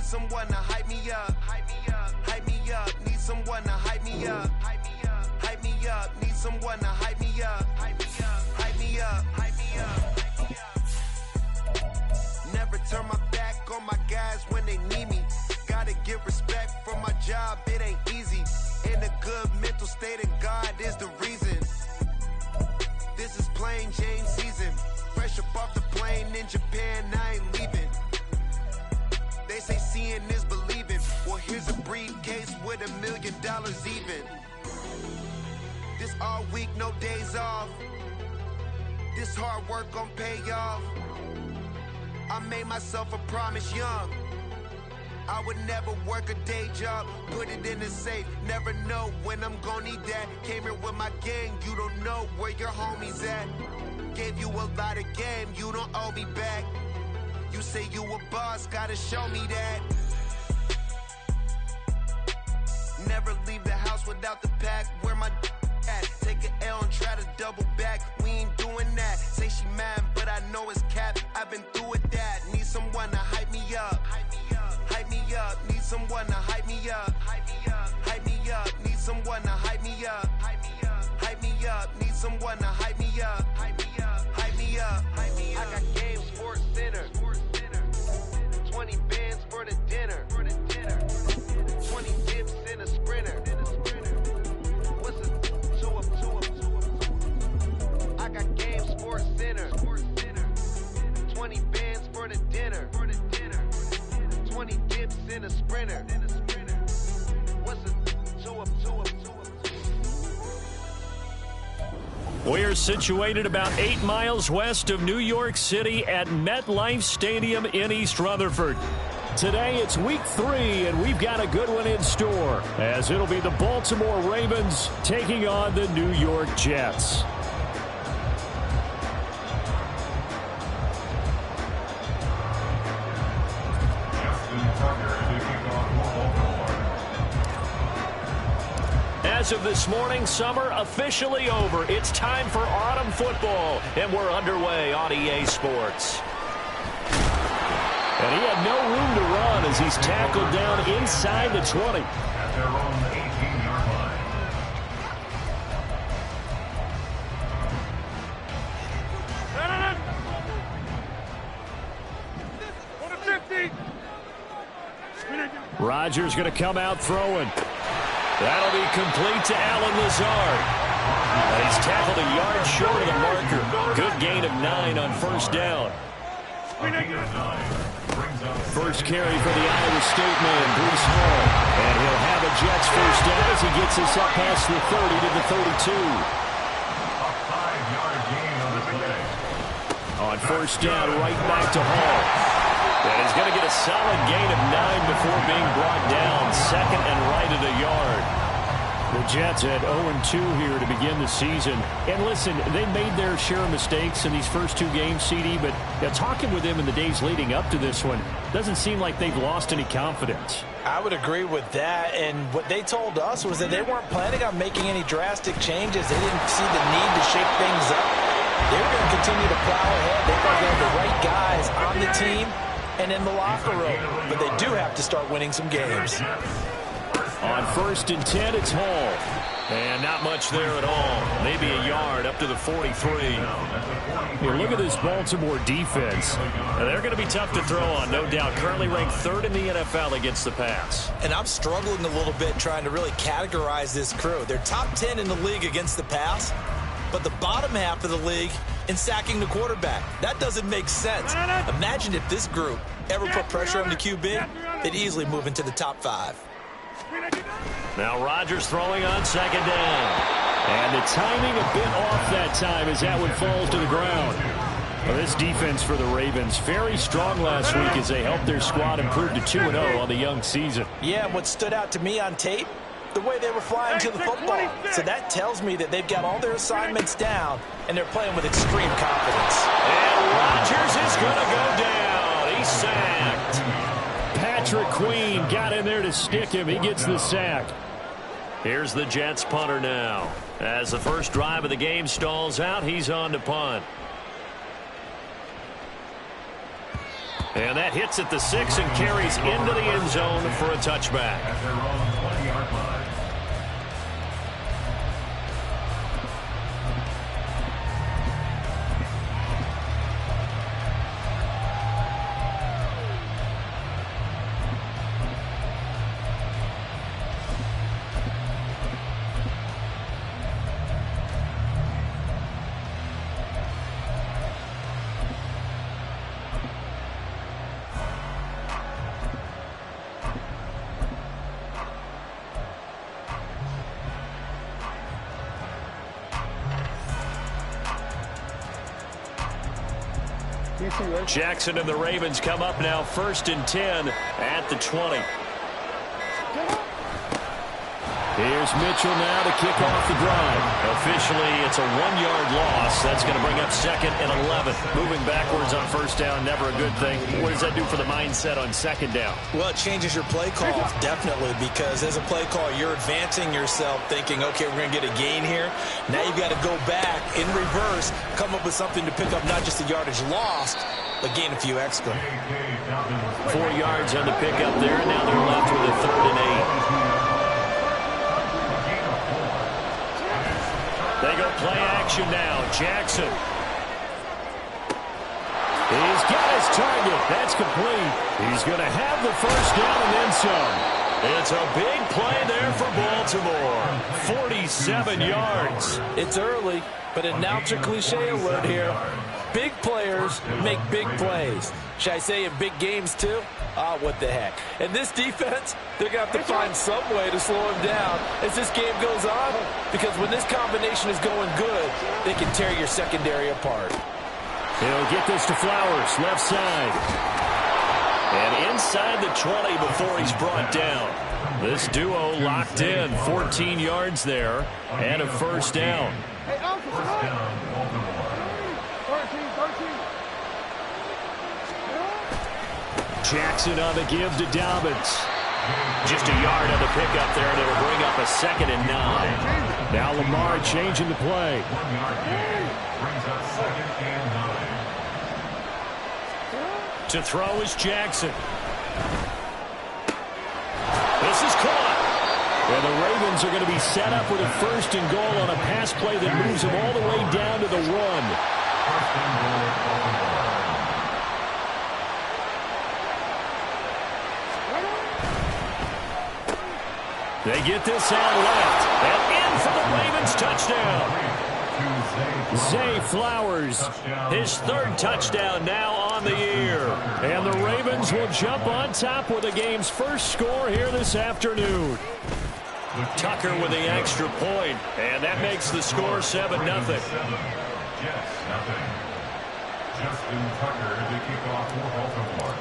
someone to hype me up. Hype me up. Hype me up. Need someone to hype me up. Hype me up. Hype me up. Need someone to hype me up. Hype me up. Hype me up. Hype me up. Hype me up. Never turn my back on my guys when they need me. Gotta give respect for my job, it ain't easy. In a good mental state and God is the reason. This is plain Jane season. Fresh up off the plane in Japan, I ain't leaving. They say seeing is believing. Well, here's a briefcase with $1 million even. This all week, no days off. This hard work gon' pay off. I made myself a promise young. I would never work a day job, put it in the safe. Never know when I'm gon' need that. Came here with my gang, you don't know where your homies at. Gave you a lot of game, you don't owe me back. You say you a boss, gotta show me that. Never leave the house without the pack, where my at. Take an L and try to double back, we ain't doing that. Say she mad, but I know it's cap, I've been through with that. Need someone to hype me up. Hype me up, need someone to hype me up. Hype me up, hype me up, need someone to hype me up. Hype me up, hype me up, need someone to hype me up. Hype me up, hype me up, hype me up. I got game Sports Center. 20 bands for the dinner. 20 dips in a sprinter. What's a 2 up? I got game Sports Center. 20 bands for the dinner. 20 dips in a sprinter. What's a 2 up? We're situated about 8 miles west of New York City at MetLife Stadium in East Rutherford. Today it's week 3, and we've got a good one in store, as it'll be the Baltimore Ravens taking on the New York Jets. As of this morning, summer officially over. It's time for autumn football, and we're underway on EA Sports. And he had no room to run as he's tackled down inside the 20. At their own 18-yard line. Rodgers going to come out throwing. That'll be complete to Allen Lazard. He's tackled a yard short of the marker. Good gain of 9 on first down. First carry for the Iowa State man, Breece Hall. And he'll have a Jets first down as he gets us up past the 30 to the 32. A 5-yard gain on the play. On first down, right back to Hall. And he's going to get a solid gain of 9 before being brought down. Second and right at a yard. The Jets at 0-2 here to begin the season. And listen, they made their share of mistakes in these first 2 games, CD, but talking with them in the days leading up to this one, doesn't seem like they've lost any confidence. I would agree with that, and what they told us was that they weren't planning on making any drastic changes. They didn't see the need to shake things up. They were going to continue to plow ahead. They thought they had the right guys on the team and in the locker room, but they do have to start winning some games. On first and 10, it's Hall. And not much there at all. Maybe a yard up to the 43. Here, look at this Baltimore defense. They're going to be tough to throw on, no doubt. Currently ranked 3rd in the NFL against the pass. And I'm struggling a little bit trying to really categorize this crew. They're top 10 in the league against the pass, but the bottom half of the league in sacking the quarterback. That doesn't make sense. Imagine if this group ever put pressure on the QB, they'd easily move into the top 5. Now Rodgers throwing on second down. And the timing a bit off that time as that one falls to the ground. Well, this defense for the Ravens, very strong last week as they helped their squad improve to 2-0 on the young season. Yeah, and what stood out to me on tape, the way they were flying to the football. So that tells me that they've got all their assignments down, and they're playing with extreme confidence. And Rodgers is going to go down. He's sacked. Patrick Queen got in there to stick him. He gets the sack. Here's the Jets punter now. As the first drive of the game stalls out, he's on to punt. And that hits at the 6 and carries into the end zone for a touchback. At their own 20-yard line. Jackson and the Ravens come up now 1st and 10 at the 20. Here's Mitchell now to kick off the drive. Officially, it's a 1-yard loss. That's going to bring up 2nd and 11. Moving backwards on 1st down, never a good thing. What does that do for the mindset on 2nd down? Well, it changes your play call, definitely, because as a play call, you're advancing yourself thinking, okay, we're going to get a gain here. Now you've got to go back in reverse, come up with something to pick up not just the yardage lost, but gain a few extra. 4 yards on the pickup there. Now they're left with a 3rd and 8. They go play action now. Jackson. He's got his target. That's complete. He's going to have the 1st down and then some. It's a big play there for Baltimore. 47 yards. It's early, but announcer cliche alert here. Big players make big plays. Should I say in big games too? Ah, what the heck. And this defense, they're going to have to find some way to slow him down as this game goes on, because when this combination is going good, they can tear your secondary apart. He'll get this to Flowers, left side. And inside the 20 before he's brought down. This duo locked in, 14 yards there, and a 1st down. First down, Baltimore. Jackson on the give to Dobbins. Just a yard on the pickup there, and it'll bring up a 2nd and 9. Now Lamar changing the play. 1-yard gain brings up 2nd and 9. To throw is Jackson. This is caught. And the Ravens are going to be set up with a 1st and goal on a pass play that moves them all the way down to the 1. 1st and goal, Baltimore. They get this out left. And in for the Ravens touchdown. Zay Flowers, his 3rd touchdown now on the year. And the Ravens will jump on top with the game's 1st score here this afternoon. Tucker with the extra point, and that makes the score 7-0. Jets, nothing. Justin Tucker to kick off for Baltimore.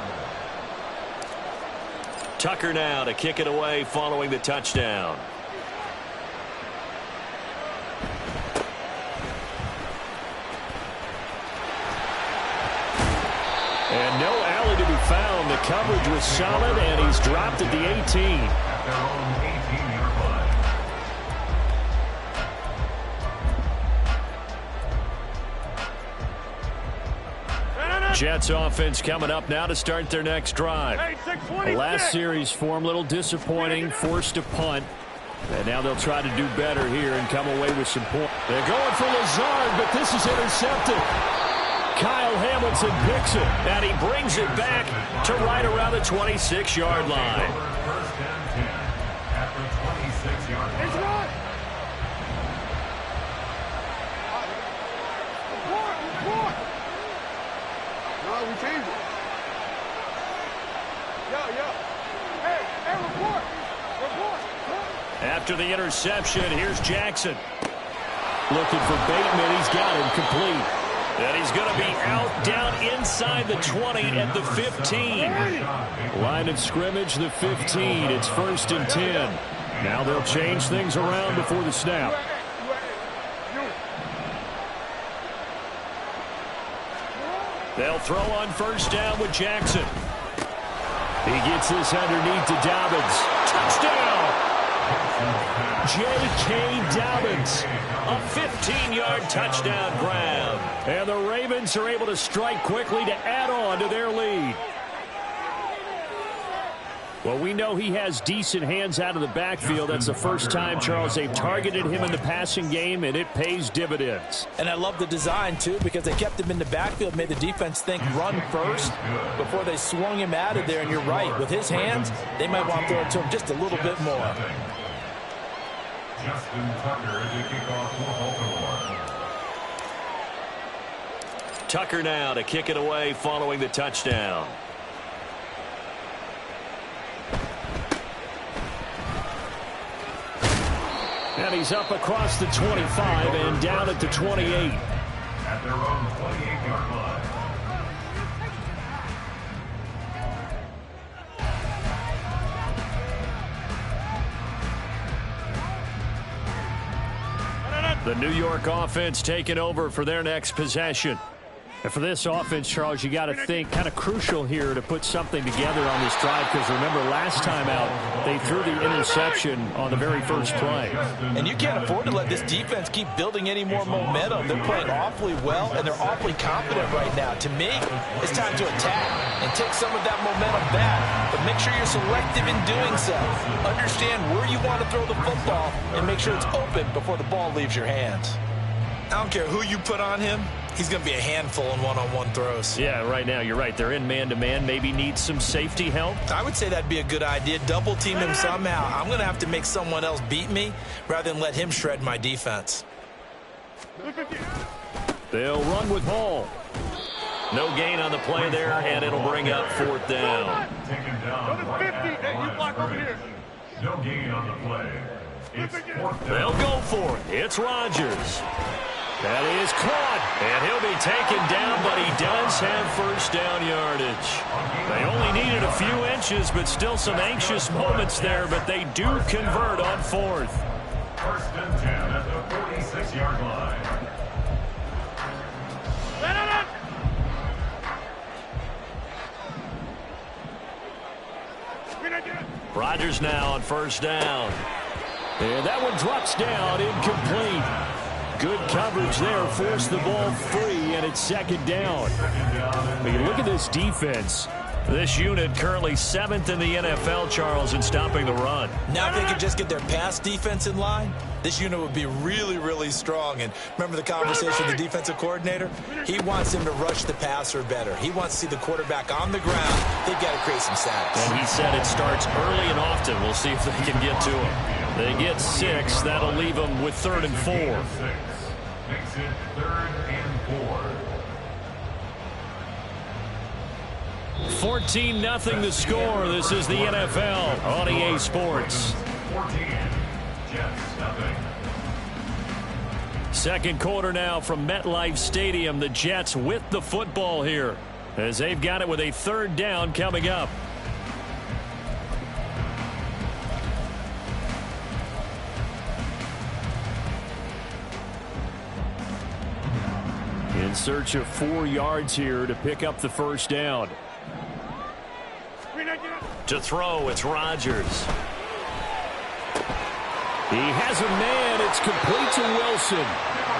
Tucker now to kick it away following the touchdown. And no alley to be found. The coverage was solid, and he's dropped at the 18. At their own 18-yard line. Jets offense coming up now to start their next drive. The last series for him, a little disappointing, forced a punt. And now they'll try to do better here and come away with some points. They're going for Lazard, but this is intercepted. Kyle Hamilton picks it, and he brings it back to right around the 26-yard line. 1st and 10 at the 26-yard line. We changed it. Hey, report. After the interception, here's Jackson. Looking for Bateman. He's got him complete. And he's going to be out down inside the 20 at the 15. Line of scrimmage, the 15. It's 1st and 10. Now they'll change things around before the snap. They'll throw on 1st down with Jackson. He gets this underneath to Dobbins. Touchdown! J.K. Dobbins. A 15-yard touchdown grab. And the Ravens are able to strike quickly to add on to their lead. Well, we know he has decent hands out of the backfield. That's the first time, Charles, they've targeted him in the passing game, and it pays dividends. And I love the design, too, because they kept him in the backfield, made the defense think run first before they swung him out of there. And you're right, with his hands, they might want to throw it to him just a little bit more. Justin Tucker to kick off for Baltimore. Tucker now to kick it away following the touchdown. And he's up across the 25 and down at the 28. At their own 28-yard line. The New York offense taking over for their next possession. And for this offense, Charles, you got to think kind of crucial here to put something together on this drive, because remember last time out they threw the interception on the very first play. And you can't afford to let this defense keep building any more momentum. They're playing awfully well, and they're awfully confident right now. To me, it's time to attack and take some of that momentum back, but make sure you're selective in doing so. Understand where you want to throw the football and make sure it's open before the ball leaves your hands. I don't care who you put on him. He's going to be a handful in one-on-one throws. Yeah, right now, you're right. They're in man-to-man. Maybe needs some safety help. I would say that'd be a good idea. Double team him somehow. I'm going to have to make someone else beat me rather than let him shred my defense. They'll run with Hall. No gain on the play there, and it'll bring up fourth down. Taken down. You block over here. No gain on the play. It's fourth down. They'll go for it. It's Rodgers. That is caught, and he'll be taken down, but he does have first down yardage. They only needed a few inches, but still some anxious moments there, but they do convert on fourth. First and 10 at the 46-yard line. Rodgers now on first down. And that one drops down, incomplete. Good coverage there, forced the ball free, and it's second down. But you look at this defense. This unit currently 7th in the NFL, Charles, in stopping the run. Now if they could just get their pass defense in line, this unit would be really, really strong. And remember the conversation with the defensive coordinator? He wants him to rush the passer better. He wants to see the quarterback on the ground. They've got to create some sacks. And he said it starts early and often. We'll see if they can get to him. They get 6. That'll leave them with 3rd and 4. Makes it 3rd and 4. 14-0 the score. This is the NFL on EA Sports. 14. Jets, nothing. Second quarter now from MetLife Stadium. The Jets with the football here as they've got it with a 3rd down coming up. In search of 4 yards here to pick up the first down. To throw, it's Rodgers. He has a man. It's complete to Wilson.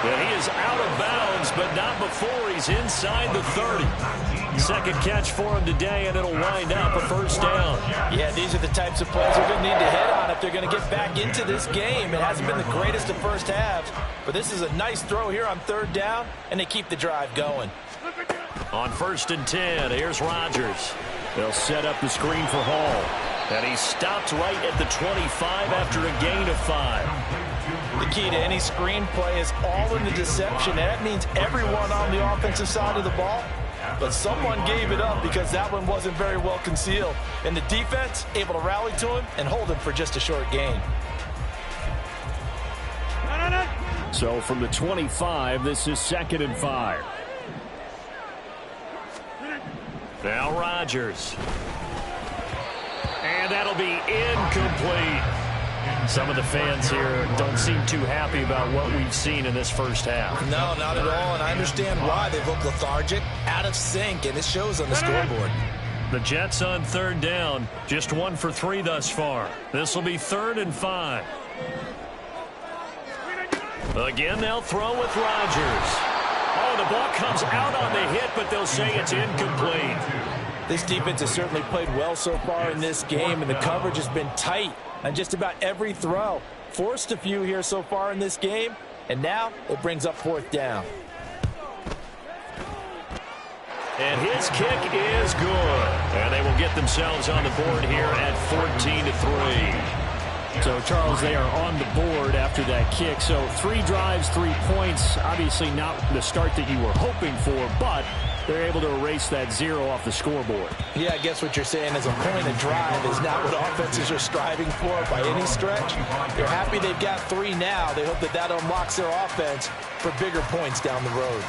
And he is out of bounds, but not before he's inside the 30. Second catch for him today, and it'll wind up a first down. Yeah, these are the types of plays they're going to need to hit on if they're going to get back into this game. It hasn't been the greatest of first halves, but this is a nice throw here on 3rd down, and they keep the drive going. On 1st and 10, here's Rodgers. They'll set up the screen for Hall. And he stopped right at the 25 after a gain of 5. The key to any screen play is all in the deception. And that means everyone on the offensive side of the ball. But someone gave it up because that one wasn't very well concealed. And the defense able to rally to him and hold him for just a short gain. So from the 25, this is 2nd and 5. Now Rodgers. And that'll be incomplete. Some of the fans here don't seem too happy about what we've seen in this first half. No, not at all, and I understand why. They look lethargic, out of sync, and it shows on the scoreboard. The Jets on 3rd down, just 1 for 3 thus far. This will be 3rd and 5. Again, they'll throw with Rodgers. Oh, the ball comes out on the hit, but they'll say it's incomplete. This defense has certainly played well so far in this game, and the coverage has been tight on just about every throw. Forced a few here so far in this game, and now it brings up 4th down. And his kick is good. And they will get themselves on the board here at 14-3. So, Charles, they are on the board after that kick. So 3 drives, 3 points. Obviously not the start that you were hoping for, but they're able to erase that 0 off the scoreboard. Yeah, I guess what you're saying is a point of drive is not what offenses are striving for by any stretch. They're happy they've got 3 now. They hope that that unlocks their offense for bigger points down the road.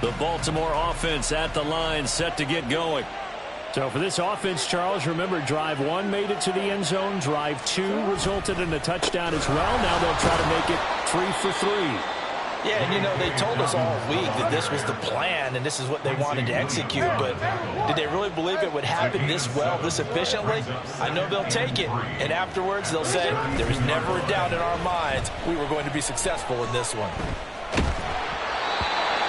The Baltimore offense at the line, set to get going. So for this offense, Charles, remember, drive 1 made it to the end zone. Drive 2 resulted in a touchdown as well. Now they'll try to make it 3 for 3. Yeah, and you know, they told us all week that this was the plan and this is what they wanted to execute, but did they really believe it would happen this well, this efficiently? I know they'll take it, and afterwards they'll say, there was never a doubt in our minds we were going to be successful in this one.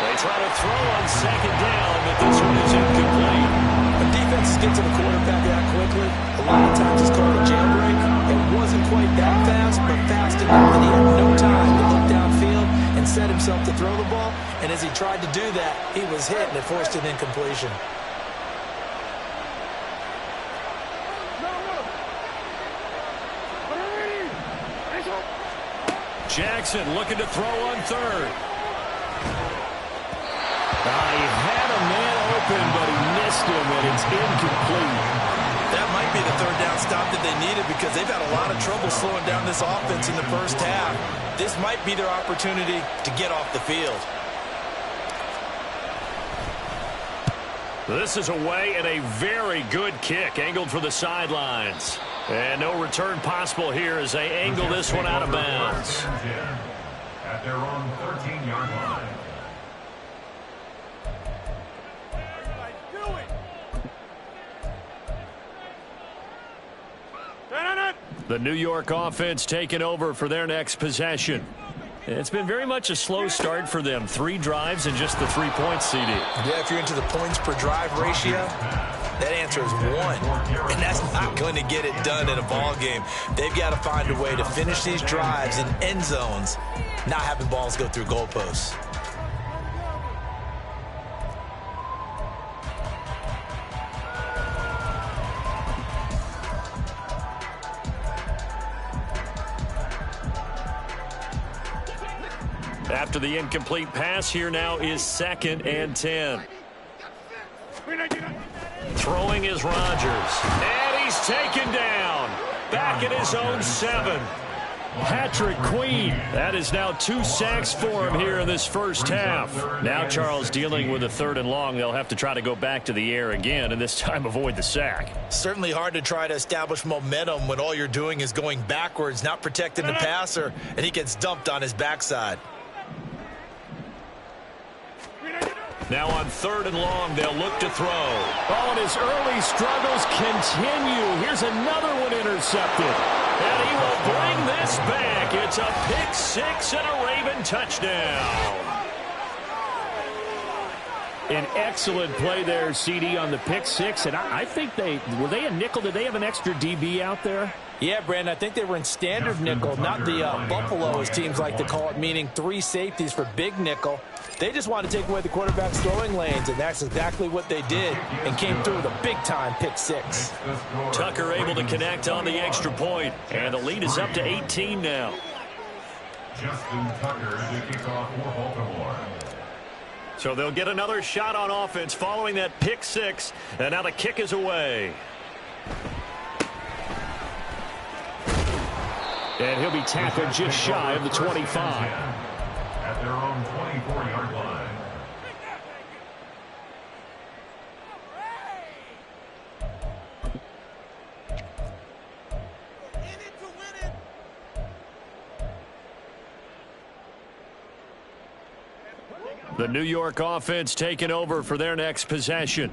They try to throw on 2nd down, but this one is incomplete. When defenses get to the quarterback that quickly, a lot of times it's called a jailbreak. It wasn't quite that fast, but fast enough that he had no time to look downfield and set himself to throw the ball. And as he tried to do that, he was hit, and it forced an incompletion. Jackson looking to throw on 3rd. He had a man open, but he missed him, and it's incomplete. That might be the 3rd down stop that they needed because they've had a lot of trouble slowing down this offense in the first half. This might be their opportunity to get off the field. This is away and a very good kick, angled for the sidelines. And no return possible here as they angle this one out of bounds. At their own 13-yard line. The New York offense taking over for their next possession. It's been very much a slow start for them. 3 drives and just the 3 points, CD. Yeah, if you're into the points per drive ratio, that answer is 1. And that's not going to get it done in a ball game. They've got to find a way to finish these drives in end zones, not having balls go through goalposts. After the incomplete pass, here now is 2nd and 10. Throwing is Rodgers. And he's taken down. Back at his own 7. Patrick Queen. That is now 2 sacks for him here in this first half. Now Charles dealing with a 3rd and long. They'll have to try to go back to the air again, and this time avoid the sack. Certainly hard to try to establish momentum when all you're doing is going backwards, not protecting the passer, and he gets dumped on his backside. Now on 3rd and long, they'll look to throw. Oh, and his early struggles continue. Here's another one intercepted. And he will bring this back. It's a pick 6 and a Raven touchdown. An excellent play there, CD, on the pick 6. And I think were they a nickel? Did they have an extra DB out there? Yeah, Brandon, I think they were in standard nickel, not the Buffalo, as teams like to call it, meaning 3 safeties for big nickel. They just want to take away the quarterback's throwing lanes, and that's exactly what they did and came through with a big-time pick 6. Tucker able to connect on the extra point, and the lead is up to 18 now. Justin Tucker to kick off for Baltimore. So they'll get another shot on offense following that pick 6, and now the kick is away. And he'll be tackled just shy of the 25. At their own 24-yard line. The New York offense taking over for their next possession.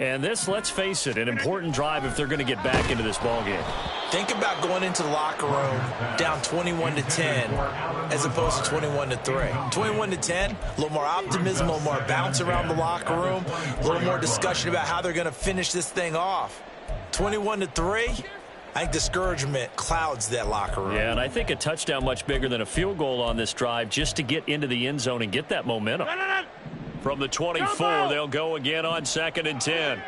And this, let's face it, an important drive if they're going to get back into this ballgame. Think about going into the locker room down 21-10 as opposed to 21-3. 21-10, a little more optimism, a little more bounce around the locker room, a little more discussion about how they're going to finish this thing off. 21-3, I think discouragement clouds that locker room. Yeah, and I think a touchdown much bigger than a field goal on this drive just to get into the end zone and get that momentum. From the 24, they'll go again on 2nd and 10.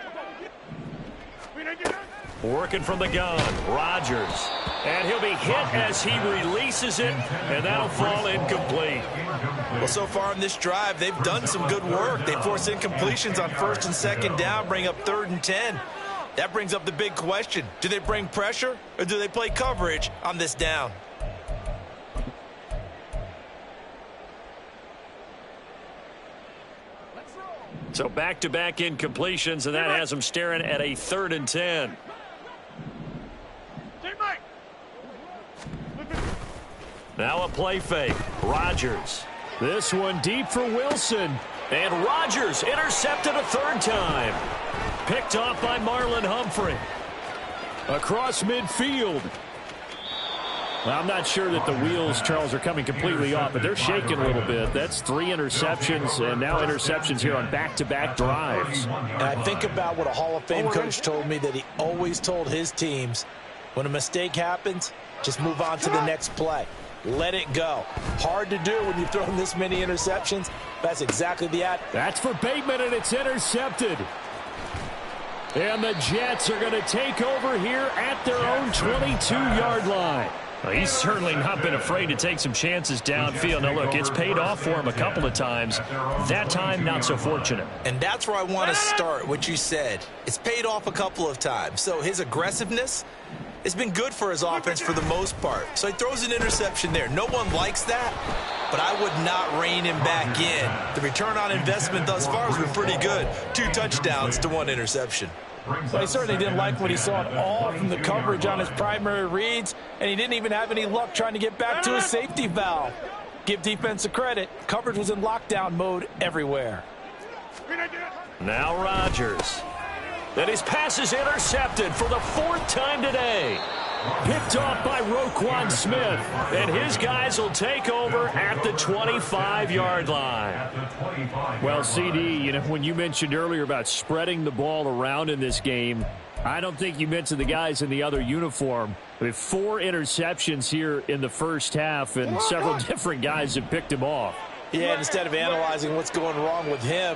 Working from the gun, Rodgers. And he'll be hit as he releases it, and that'll fall incomplete. Well, so far in this drive, they've done some good work. They force incompletions on 1st and 2nd down, bring up 3rd and 10. That brings up the big question. Do they bring pressure, or do they play coverage on this down? So back-to-back incompletions, and that has them staring at a 3rd and 10. Now a play fake. Rodgers. This one deep for Wilson. And Rodgers intercepted a 3rd time. Picked off by Marlon Humphrey. Across midfield. Well, I'm not sure that the wheels, Charles, are coming completely off, but they're shaking a little bit. That's 3 interceptions, and now interceptions here on back-to-back drives. And I think about what a Hall of Fame coach told me, that he always told his teams, when a mistake happens, just move on to the next play. Let it go. Hard to do when you've thrown this many interceptions. That's exactly the That's for Bateman, and it's intercepted. And the Jets are going to take over here at their own 22-yard line. Well, he's certainly not been afraid to take some chances downfield. Now, look, it's paid off for him a couple of times. That time, not so fortunate. And that's where I want to start, what you said. It's paid off a couple of times. So his aggressiveness has been good for his offense for the most part. So he throws an interception there. No one likes that, but I would not rein him back in. The return on investment thus far has been pretty good. 2 touchdowns to 1 interception. Well, he certainly didn't like what he saw at all from the coverage on his primary reads, and he didn't even have any luck trying to get back to his safety valve. Give defense a credit. Coverage was in lockdown mode everywhere. Now Rodgers. And his pass is intercepted for the 4th time today. Picked off by Roquan Smith. And his guys will take over at the 25-yard line. Well, CD, you know, when you mentioned earlier about spreading the ball around in this game, I don't think you mentioned the guys in the other uniform. We have 4 interceptions here in the first half, and several different guys have picked him off. Yeah, and instead of analyzing what's going wrong with him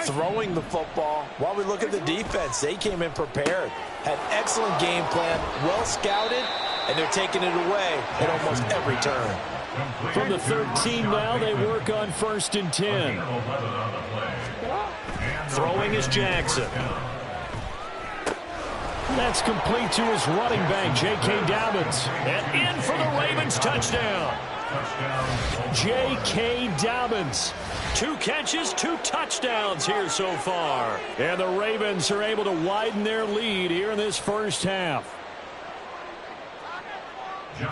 throwing the football, while we look at the defense, they came in prepared, had excellent game plan, well scouted, and they're taking it away at almost every turn. From the 13 now, they work on 1st and 10. Throwing is Jackson. That's complete to his running back, J.K. Dobbins. And in for the Ravens touchdown. J.K. Dobbins. 2 catches, 2 touchdowns here so far. And the Ravens are able to widen their lead here in this first half.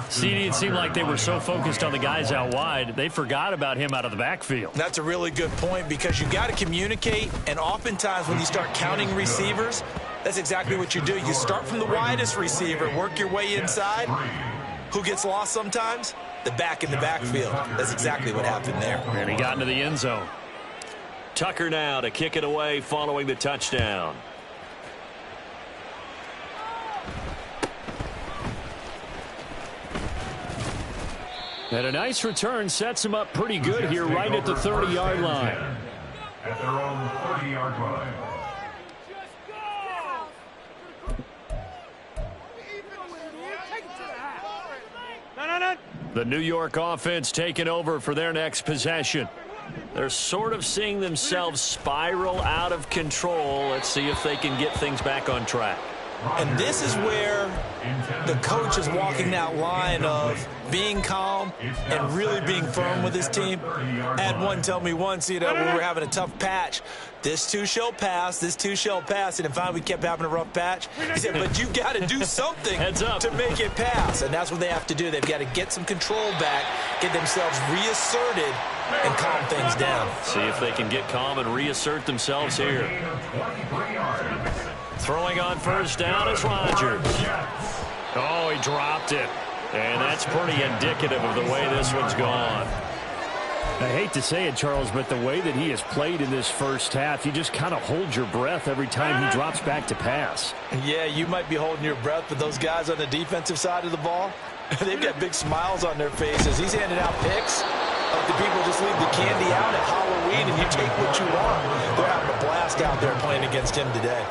CD, it seemed like they were so focused on the guys out wide, they forgot about him out of the backfield. That's a really good point, because you got to communicate, and oftentimes when you start counting receivers, that's exactly what you do. You start from the widest receiver, work your way inside. Who gets lost sometimes? The back in the backfield. That's exactly what happened there. And he got into the end zone. Tucker now to kick it away following the touchdown. And a nice return sets him up pretty good here right at the 30-yard line. At their own 30-yard line. The New York offense taking over for their next possession. They're sort of seeing themselves spiral out of control. Let's see if they can get things back on track. And this is where the coach is walking that line of being calm and really being firm with his team. I had one tell me once, you know, when we were having a tough patch, this too shall pass, this too shall pass. And finally we kept having a rough patch. He said, but you got to do something to make it pass. And that's what they have to do. They've got to get some control back, get themselves reasserted, and calm things down. See if they can get calm and reassert themselves here. Throwing on first down is Rodgers. Oh, he dropped it. And that's pretty indicative of the way this one's gone. I hate to say it, Charles, but the way that he has played in this first half, you just kind of hold your breath every time he drops back to pass. Yeah, you might be holding your breath, but those guys on the defensive side of the ball, they've got big smiles on their faces. He's handing out picks. Like the people just leave the candy out at Halloween and you take what you want. They're having a blast out there playing against him today.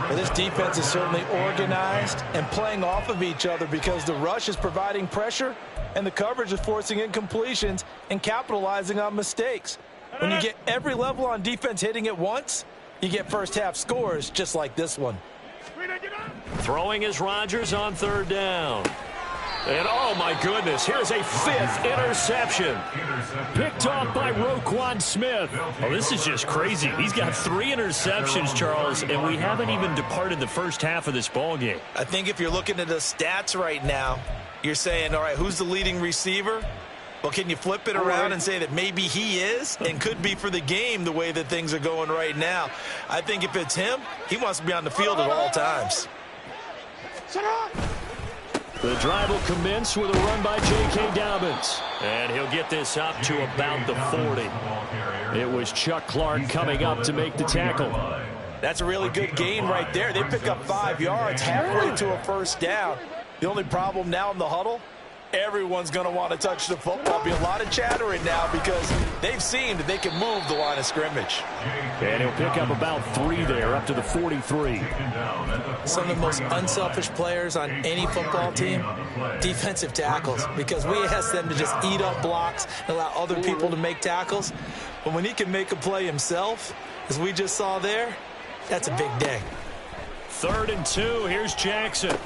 But this defense is certainly organized and playing off of each other because the rush is providing pressure and the coverage is forcing incompletions and capitalizing on mistakes. When you get every level on defense hitting at once, you get first half scores just like this one. Throwing is Rodgers on third down. And, oh, my goodness, here's a fifth interception. Picked off by Roquan Smith. Oh, this is just crazy. He's got 3 interceptions, Charles, and we haven't even departed the first half of this ballgame. I think if you're looking at the stats right now, you're saying, all right, who's the leading receiver? Well, can you flip it around and say that maybe he is and could be for the game the way that things are going right now? I think if it's him, he wants to be on the field at all times. The drive will commence with a run by J.K. Dobbins. And he'll get this up to about the 40. It was Chuck Clark coming up to make the tackle. That's a really good gain right there. They pick up 5 yards halfway to a first down. The only problem now in the huddle, everyone's going to want to touch the football. Be a lot of chattering now because they've seen that they can move the line of scrimmage. And he'll pick up about 3 there, up to the 43. Some of the most unselfish players on any football team, defensive tackles, because we ask them to just eat up blocks and allow other people to make tackles. But when he can make a play himself, as we just saw there, that's a big day. 3rd and 2, here's Jackson.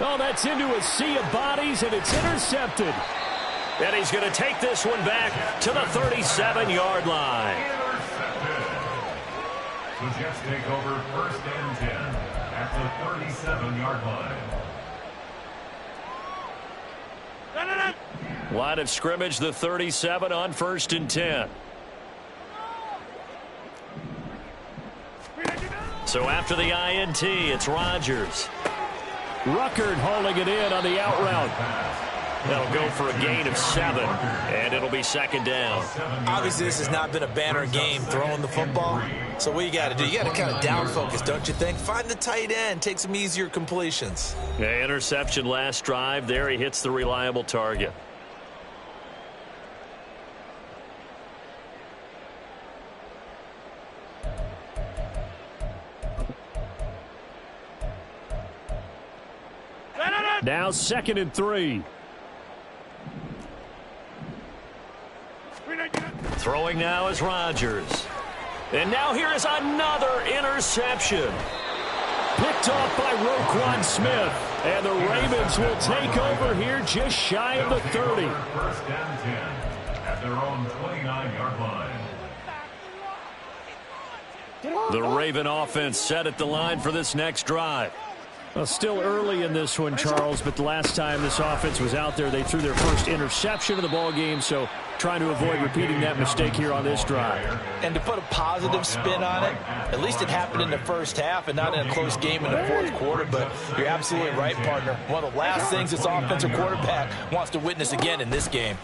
Oh, that's into a sea of bodies, and it's intercepted. And he's going to take this one back to the 37-yard line. The Jets take over 1st and 10 at the 37-yard line. Line of scrimmage, the 37 on 1st and 10. So after the INT, it's Rodgers. Ruckert hauling it in on the out route. That'll go for a gain of 7, and it'll be 2nd down. Obviously, this has not been a banner game throwing the football. So what you got to do, you got to kind of down focus, don't you think? Find the tight end, take some easier completions. Yeah, interception last drive. There he hits the reliable target. Now 2nd and 3. Throwing now is Rodgers. And now here is another interception. Picked off by Roquan Smith. And the Ravens will take over here just shy of the 30. 1st and 10 at their own 29-yard line. The Raven offense set at the line for this next drive. Well, still early in this one, Charles, but the last time this offense was out there, they threw their first interception of the ball game, so trying to avoid repeating that mistake here on this drive. And to put a positive spin on it, at least it happened in the first half and not in a close game in the 4th quarter, but you're absolutely right, partner. One of the last things this offensive quarterback wants to witness again in this game.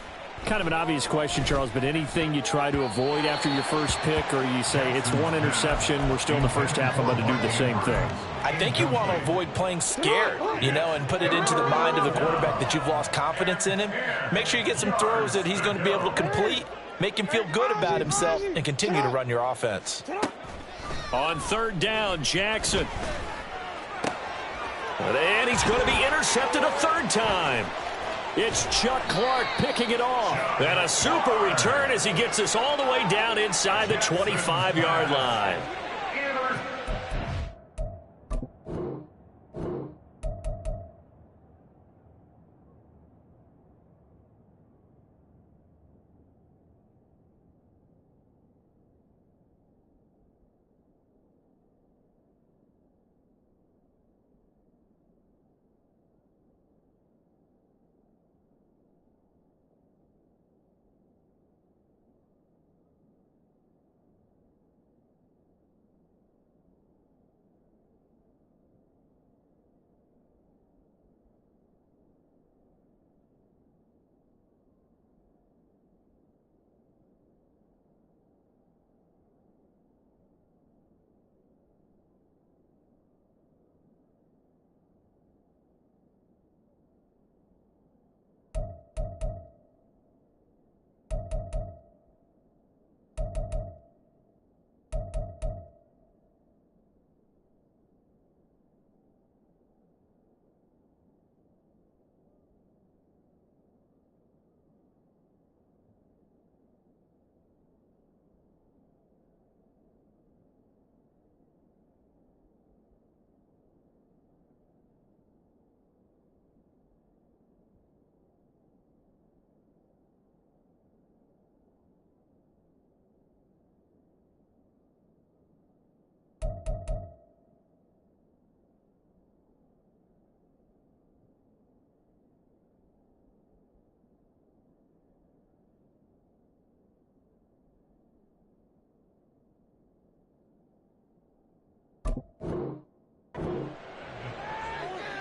Kind of an obvious question, Charles, but anything you try to avoid after your first pick, or you say it's 1 interception, we're still in the first half, I'm going to do the same thing? I think you want to avoid playing scared, and put it into the mind of the quarterback that you've lost confidence in him. Make sure you get some throws that he's going to be able to complete, make him feel good about himself, and continue to run your offense. On 3rd down, Jackson. And he's going to be intercepted a 3rd time. It's Chuck Clark picking it off. And a super return as he gets us all the way down inside the 25-yard line.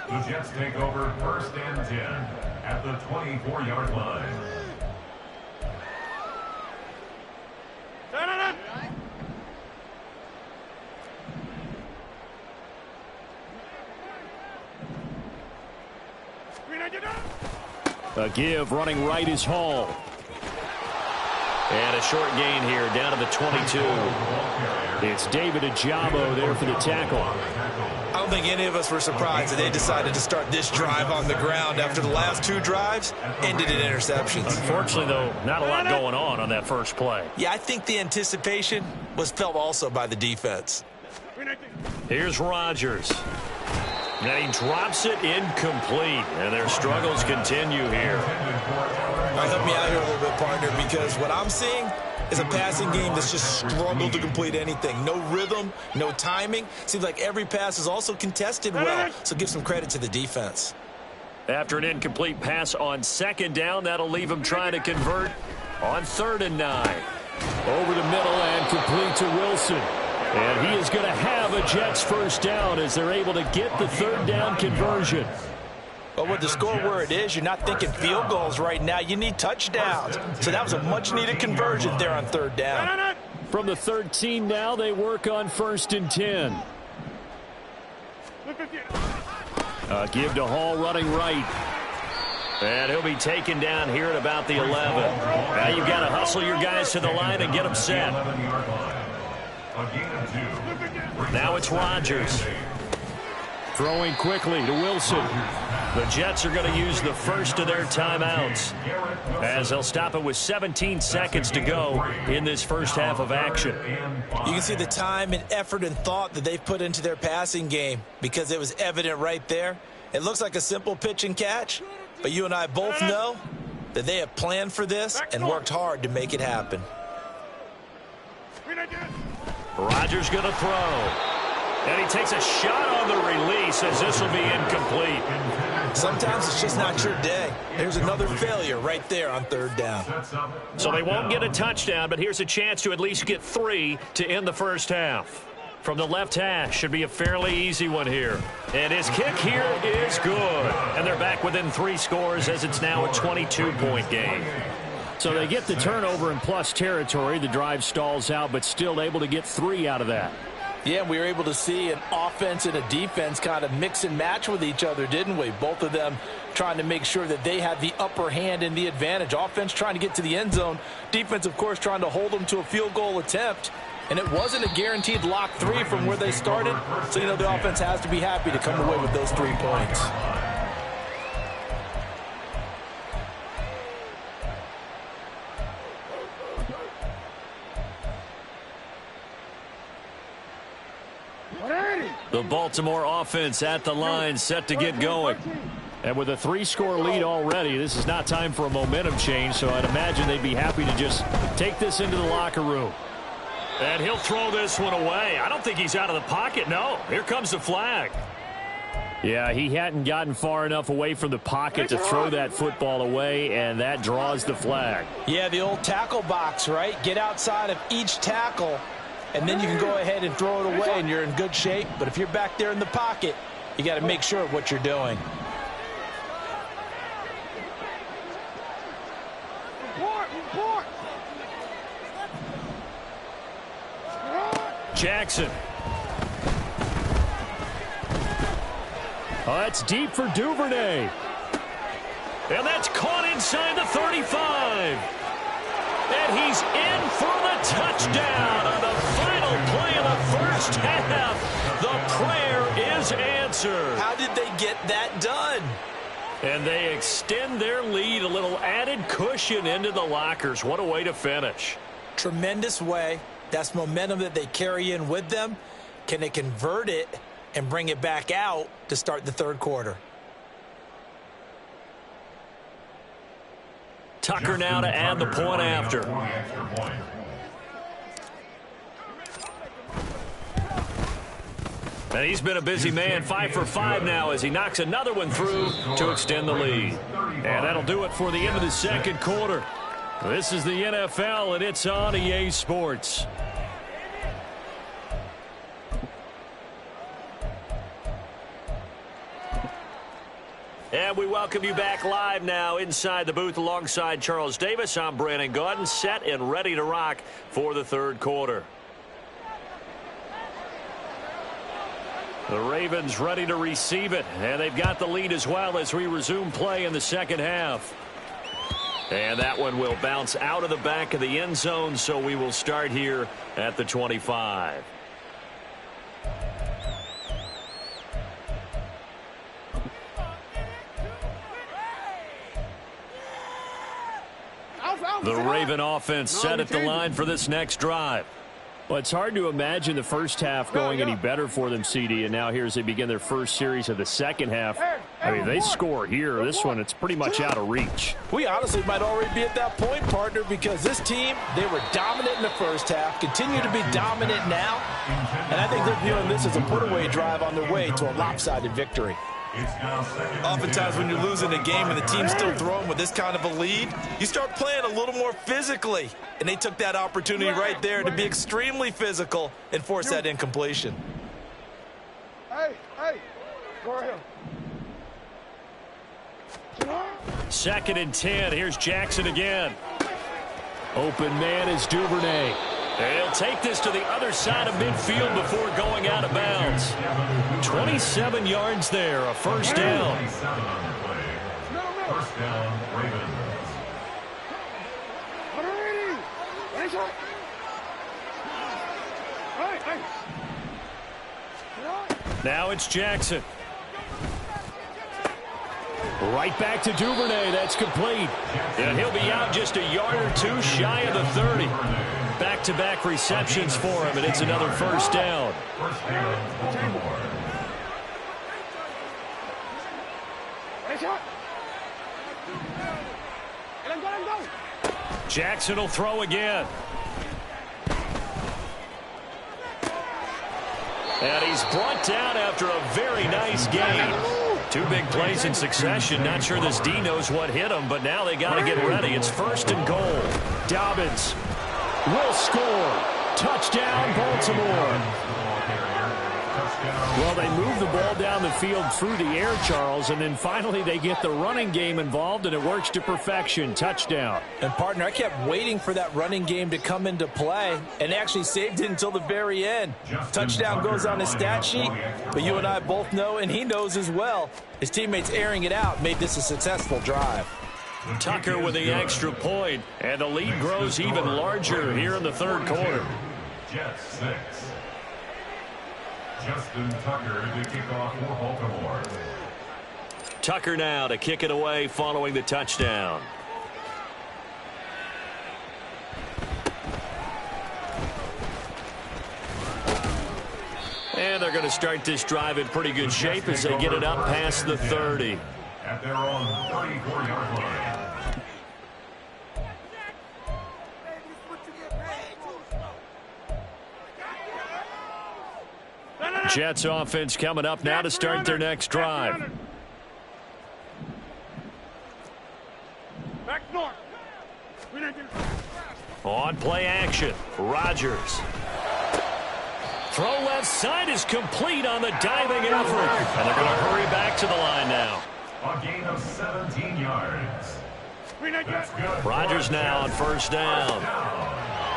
The Jets take over 1st and 10 at the 24-yard line. A give running right is Hall. And a short gain here down to the 22. It's David Ajabo there for the tackle. I don't think any of us were surprised that they decided to start this drive on the ground after the last 2 drives ended in interceptions. Unfortunately, though, not a lot going on that first play. Yeah, I think the anticipation was felt also by the defense. Here's Rodgers. And he drops it incomplete. And their struggles continue here. All right, help me out here a little bit, partner, because what I'm seeing is a passing game that's just struggled to complete anything. No rhythm, no timing. Seems like every pass is also contested well, so give some credit to the defense. After an incomplete pass on 2nd down, that'll leave him trying to convert on 3rd and 9. Over the middle and complete to Wilson. And he is going to have a Jets first down as they're able to get the 3rd down conversion. But with the score where it is, you're not thinking field goals right now. You need touchdowns. So that was a much-needed conversion there on 3rd down. From the 13 now, they work on 1st and 10. Give to Hall running right. And he'll be taken down here at about the 11. Now you've got to hustle your guys to the line and get them set. Now it's Rodgers. Throwing quickly to Wilson. The Jets are going to use the first of their timeouts as they'll stop it with 17 seconds to go in this first half of action. You can see the time and effort and thought that they've put into their passing game because it was evident right there. It looks like a simple pitch and catch, but you and I both know that they have planned for this and worked hard to make it happen. Rodgers going to throw. And he takes a shot on the release as this will be incomplete. Sometimes it's just not your day. There's another failure right there on 3rd down. So they won't get a touchdown, but here's a chance to at least get 3 to end the first half. From the left hash, should be a fairly easy one here. And his kick here is good. And they're back within 3 scores as it's now a 22-point game. So they get the turnover in plus territory. The drive stalls out, but still able to get 3 out of that. Yeah, we were able to see an offense and a defense kind of mix and match with each other, didn't we? Both of them trying to make sure that they had the upper hand and the advantage. Offense trying to get to the end zone. Defense, of course, trying to hold them to a field goal attempt. And it wasn't a guaranteed lock 3 from where they started. So, you know, the offense has to be happy to come away with those 3 points. The Baltimore offense at the line, set to get going. And with a 3-score lead already, this is not time for a momentum change, so I'd imagine they'd be happy to just take this into the locker room. And he'll throw this one away. I don't think he's out of the pocket. No, here comes the flag. Yeah, he hadn't gotten far enough away from the pocket to throw that football away, and that draws the flag. Yeah, the old tackle box, right? Get outside of each tackle, and then you can go ahead and throw it away, and you're in good shape. But if you're back there in the pocket, you got to make sure of what you're doing. Jackson. Oh, that's deep for Duvernay. And that's caught inside the 35. And he's in for the touchdown on the final play of the first half. The prayer is answered. How did they get that done? And they extend their lead, a little added cushion into the lockers. What a way to finish. Tremendous way. That's momentum that they carry in with them. Can they convert it and bring it back out to start the third quarter? Tucker now to add the point after. And he's been a busy man, 5 for 5 now as he knocks another one through to extend the lead. And that'll do it for the end of the second quarter. This is the NFL, and it's on EA Sports. And we welcome you back live now inside the booth alongside Charles Davis. I'm Brandon Gaudin, set and ready to rock for the third quarter. The Ravens ready to receive it, and they've got the lead as well as we resume play in the second half. And that one will bounce out of the back of the end zone, so we will start here at the 25. The Raven offense set at the line for this next drive. Well, it's hard to imagine the first half going any better for them, CD, and now here as they begin their first series of the second half. I mean, they score here. This one, it's pretty much out of reach. We honestly might already be at that point, partner, because this team, they were dominant in the first half, continue to be dominant now, and I think they're viewing this as a put-away drive on their way to a lopsided victory. Oftentimes when you're losing a game and the team's still throwing with this kind of a lead, you start playing a little more physically. And they took that opportunity right there to be extremely physical and force that incompletion. Hey, go ahead. 2nd and 10. Here's Jackson again. Open man is Duvernay. He'll take this to the other side of midfield before going out of bounds. 27 yards there, a first down. First down, Ravens. Now it's Jackson. Right back to Duvernay. That's complete. And he'll be out just a yard or two shy of the 30. Back-to-back receptions for him, and it's another first down. First down, Baltimore. Jackson will throw again. And he's brought down after a very nice game. 2 big plays in succession. Not sure this D knows what hit him, but now they got to get ready. It's 1st and goal. Dobbins will score. Touchdown, Baltimore. Well, they move the ball down the field through the air, Charles, and then finally they get the running game involved, and it works to perfection. Touchdown. And, partner, I kept waiting for that running game to come into play and actually saved it until the very end. Touchdown goes on his stat sheet, but you and I both know, and he knows as well, his teammates airing it out made this a successful drive. Tucker with the extra point, and the lead grows even larger here in the third quarter. Jets 6. Justin Tucker to kick off for Baltimore. Tucker now to kick it away following the touchdown. And they're going to start this drive in pretty good shape as they get it up past the 30. At their own 34-yard line. Jets offense coming up now to start their next drive. Back north. On play action, Rodgers. Throw left side is complete on the diving effort. And they're going to hurry back to the line now. A gain of 17 yards. That's good. Rodgers now on first down.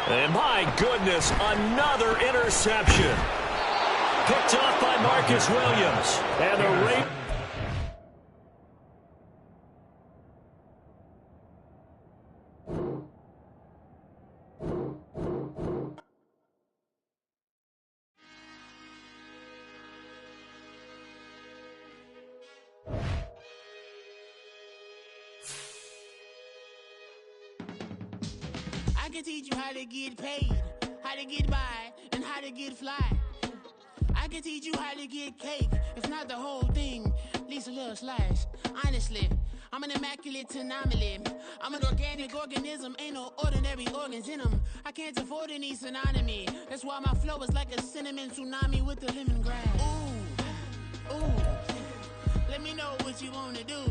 And my goodness, another interception. Picked off by Marcus Williams. And the rate. I can teach you how to get paid, how to get by, and how to get fly. I can teach you how to get cake, if not the whole thing, at least a little slice. Honestly, I'm an immaculate anomaly. I'm an organic organism, ain't no ordinary organs in them. I can't afford any synonymy. That's why my flow is like a cinnamon tsunami with the lemongrass. Ooh, ooh, let me know what you wanna do.